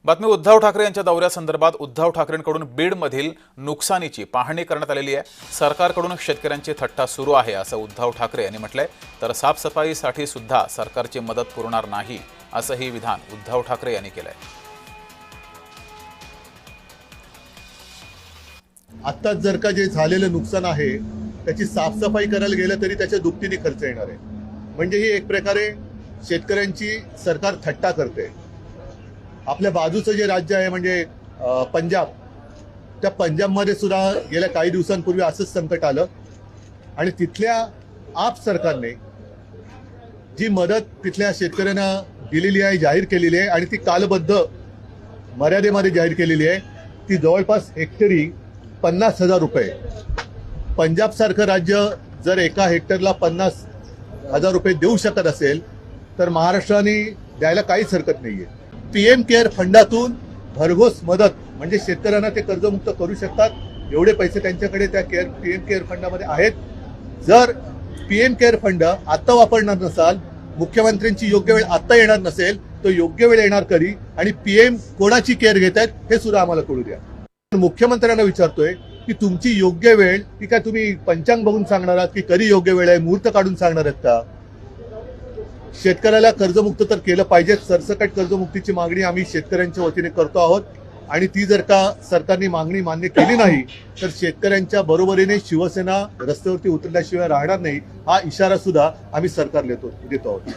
बातमी उद्धव ठाकरे यांच्या दौऱ्यासंदर्भात उद्धव ठाकरेंकडून बीडमधील नुकसानीची पाहणी करण्यात आलेली आहे। सरकारकडून शेतकऱ्यांची थट्टा सुरू आहे असं उद्धव ठाकरे यांनी म्हटलंय। तर साफसफाईसाठी सुद्धा सरकारची मदत पुरणार नाही असंही विधान उद्धव ठाकरे यांनी केलंय। आता जर का जे झालेलं नुकसान आहे त्याची साफसफाई करायला गेलं तरी त्याच्या दुपटीने खर्च येणार आहे। म्हणजे ही एक प्रकारे शेतकऱ्यांची सरकार थट्टा करते। आपल्या बाजूचं जे राज्य आहे म्हणजे पंजाब, त्या पंजाबमध्ये सुद्धा गेल्या काही दिवसांपूर्वी असंच संकट आलं आणि तिथल्या आप सरकारने जी मदत तिथल्या शेतकऱ्यांना दिलेली आहे, जाहीर केलेली आहे आणि ती कालबद्ध मर्यादेमध्ये जाहीर केलेली आहे। ती जवळपास हेक्टरी 50,000 रुपये। पंजाब सारखं राज्य जर एका हेक्टरला 50,000 रुपये देऊ शकत असेल तर महाराष्ट्राने द्यायला काहीच हरकत नाहीये। पीएम केअर फंडातून भरघोस मदत म्हणजे शेतकऱ्यांना ते कर्जमुक्त करू शकतात एवढे पैसे त्यांच्याकडे त्या पीएम केअर फंडामध्ये आहेत। जर पीएम केअर फंड आता वापरणार नसाल, मुख्यमंत्र्यांची योग्य वेळ आता येणार नसेल तर योग्य वेळ येणार कधी आणि पीएम कोणाची केअर घेत आहेत हे सुद्धा आम्हाला कळू द्या। मुख्यमंत्र्यांना विचारतोय की तुमची योग्य वेळ ती काय तुम्ही पंचांग बघून सांगणार आहात की कधी योग्य वेळ आहे, मुहूर्त काढून सांगणार आहेत का? शेतकऱ्याला कर्जमुक्त तर केलं पाहिजे। सरसकट कर्जमुक्तीची मागणी आम्ही शेतकऱ्यांच्या वतीने करतो आहोत आणि ती जर का सरकारने मागणी मान्य केली नाही तर शेतकऱ्यांच्या बरोबरीने शिवसेना रस्त्यावरती उतरल्याशिवाय राहणार नाही हा इशारा सुद्धा आम्ही सरकारला देतो आहोत।